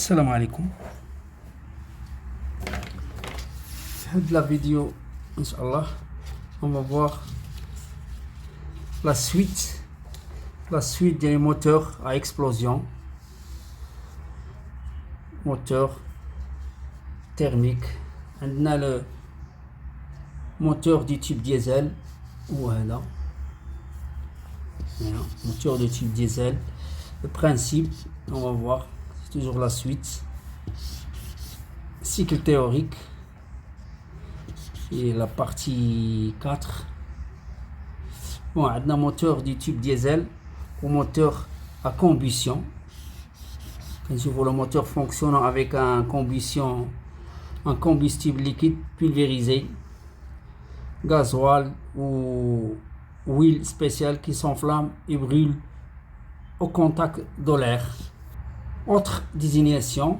Salam alaikum. De la vidéo, Inch'Allah, on va voir la suite des moteurs à explosion, moteur thermique. On a le moteur du type diesel, voilà, moteur de type diesel. Le principe, on va voir, c'est toujours la suite. Cycle théorique. Et la partie 4. Bon, on a un moteur du type diesel ou moteur à combustion. Quand je vois le moteur fonctionnant avec un combustible liquide pulvérisé, gasoil ou huile spéciale qui s'enflamme et brûle au contact de l'air. Autre désignation,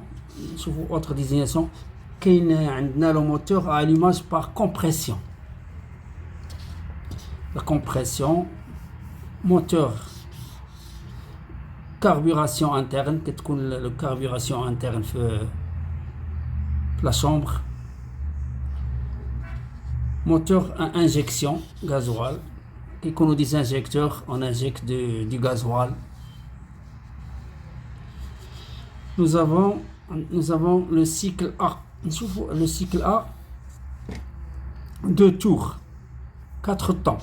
عندنا le moteur à allumage par compression. La compression, moteur carburation interne, le carburation interne fait la chambre. Moteur à injection, gasoil, qui connaît des injecteurs, on injecte du gasoil. Nous avons le cycle A. Le cycle A, 2 tours, 4 temps.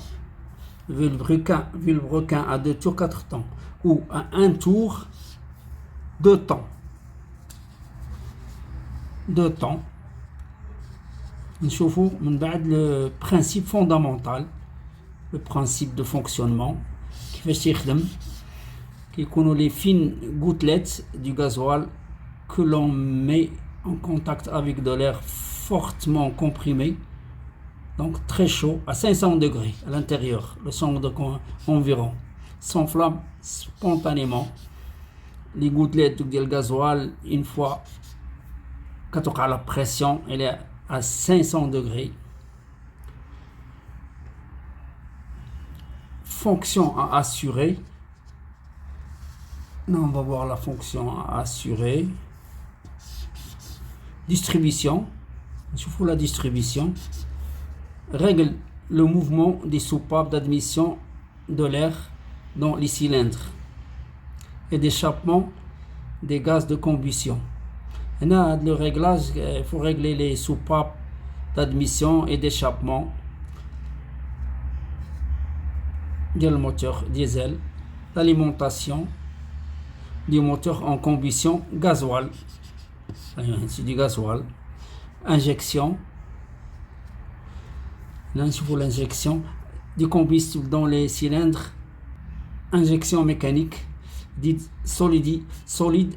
Vilebrequin à 2 tours, 4 temps. Ou à 1 tour, 2 temps. 2 temps. Nous avons le principe fondamental, le principe de fonctionnement, qui connaît les fines gouttelettes du gasoil que l'on met en contact avec de l'air fortement comprimé, donc très chaud, à 500 degrés à l'intérieur, le centre environ, s'enflamme spontanément. Les gouttelettes de gasoil, une fois quand la pression elle est à 500 degrés. Fonction à assurer. On va voir la fonction à assurer. Distribution, il faut la distribution, règle le mouvement des soupapes d'admission de l'air dans les cylindres et d'échappement des gaz de combustion. Et là, le réglage, il faut régler les soupapes d'admission et d'échappement du moteur diesel, l'alimentation du moteur en combustion gasoil. C'est du gasoil. Injection. Là, il faut l'injection du combustible dans les cylindres. Injection mécanique, dite solide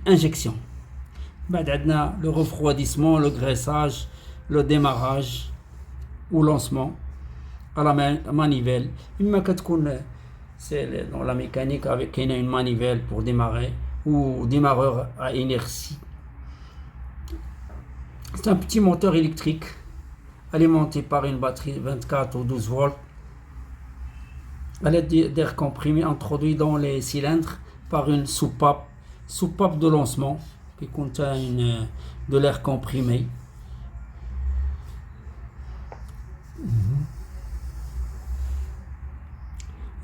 injection. Le refroidissement, le graissage, le démarrage ou lancement à la manivelle. C'est dans la mécanique avec une manivelle pour démarrer ou démarreur à inertie. C'est un petit moteur électrique alimenté par une batterie 24 ou 12 volts à l'aide d'air comprimé introduit dans les cylindres par une soupape de lancement qui contient de l'air comprimé.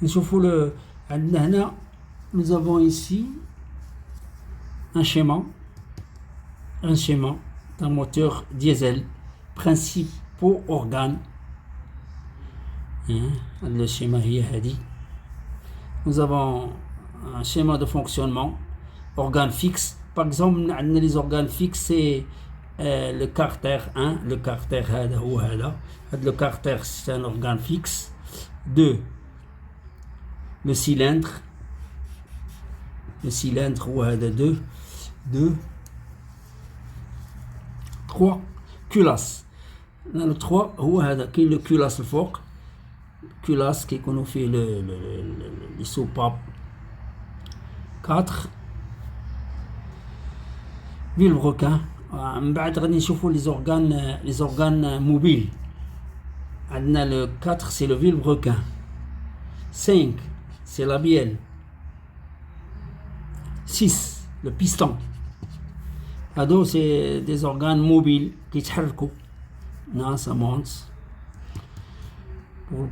Nous avons ici un schéma d'un moteur diesel, principaux organes. Le schéma est nous avons un schéma de fonctionnement, organes fixes. Par exemple, les organes fixes, c'est le carter 1, le carter le carter c'est un organe fixe. 2, le cylindre deux. 3, culasse. Le 3 qui est le culasse le fort. Culasse qui nous fait les soupapes. 4, vilebrequin. بعد غادي نشوفوا les organes mobiles. Le 4 c'est le vilebrequin. 5 c'est la bielle. 6 le piston. هادو سي دي زورغان موبيل كيتحركوا. Là, ça monte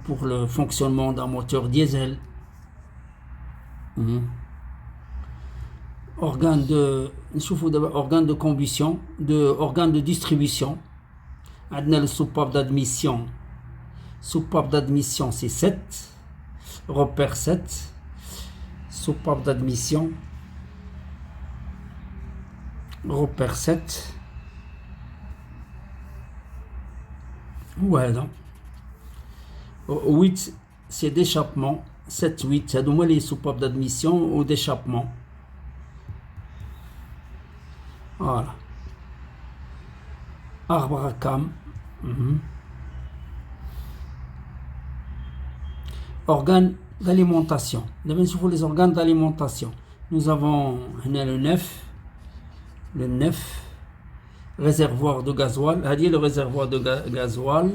pour le fonctionnement d'un moteur diesel. Organe de combustion, organe de distribution. عندنا le soupape d'admission. Soupape d'admission, c'est 7. Repère 7. Soupape d'admission. Repère 7. Ouais, non. 8, c'est d'échappement. 7, 8, c'est de les soupapes d'admission ou d'échappement. Voilà. Arbre à cam. Organes d'alimentation. Les organes d'alimentation. Nous avons le 9. Le 9. Réservoir de gasoil. Le réservoir de gasoil.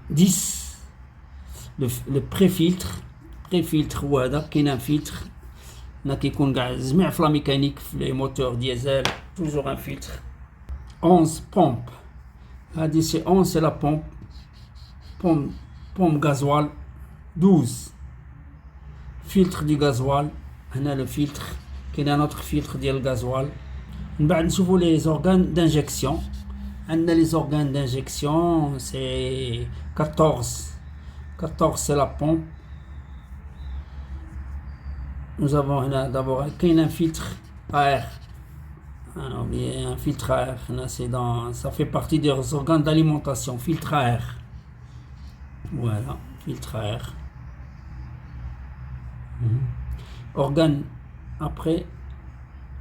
10. Le préfiltre. Préfiltre, ouais, qui est un filtre. Qui est la mécanique, les moteurs diesel. Toujours un filtre. 11. Pompe. C'est 11, c'est la pompe. Pompe gasoil. 12. Filtre du gasoil. On a le filtre. Qui est un autre filtre de gasoil. On va voir les organes d'injection. On a les organes d'injection, c'est 14. 14, c'est la pompe. Nous avons d'abord un filtre à air. Un filtre à air. Ça fait partie des organes d'alimentation. Filtre à air. Voilà, filtre à air. Organes, après,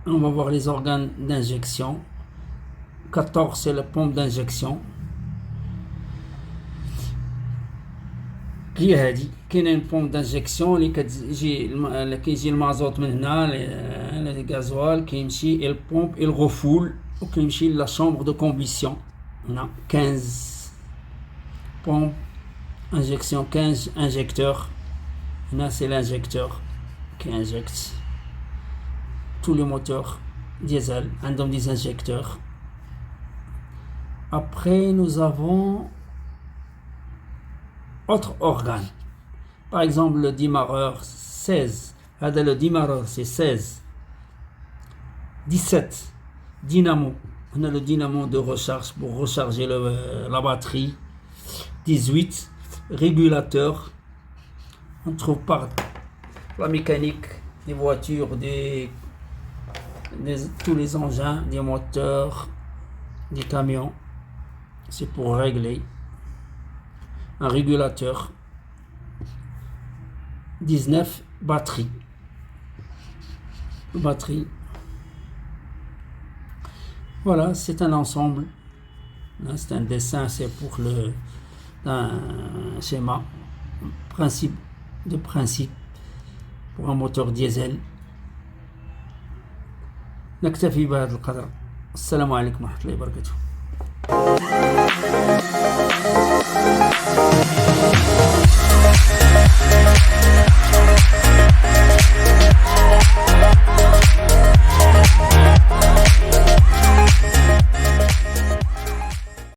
on va voir les organes d'injection. 14, c'est la pompe d'injection. Qui a dit qu'il y a une pompe d'injection qui كيجي المازوت من هنا le gasoil كيمشي il pompe il refoule وكيمشي la chambre de combustion. On a 15 pompe injection, 15 injecteurs. Là c'est l'injecteur qui injecte tous les moteurs diesel, un des injecteurs. Après nous avons autres organes. Par exemple, le démarreur 16. Le démarreur c'est 16. 17. Dynamo. On a le dynamo de recharge pour recharger la batterie. 18. Régulateur. On trouve par la mécanique des voitures, tous les engins, des moteurs, des camions. C'est pour régler. Un régulateur. 19, batterie. Batterie. Voilà, c'est un ensemble. Là, c'est un dessin, c'est pour un schéma. Principe pour un moteur diesel. نكتفي بهذا القدر. السلام عليكم ورحمة الله وبركاته.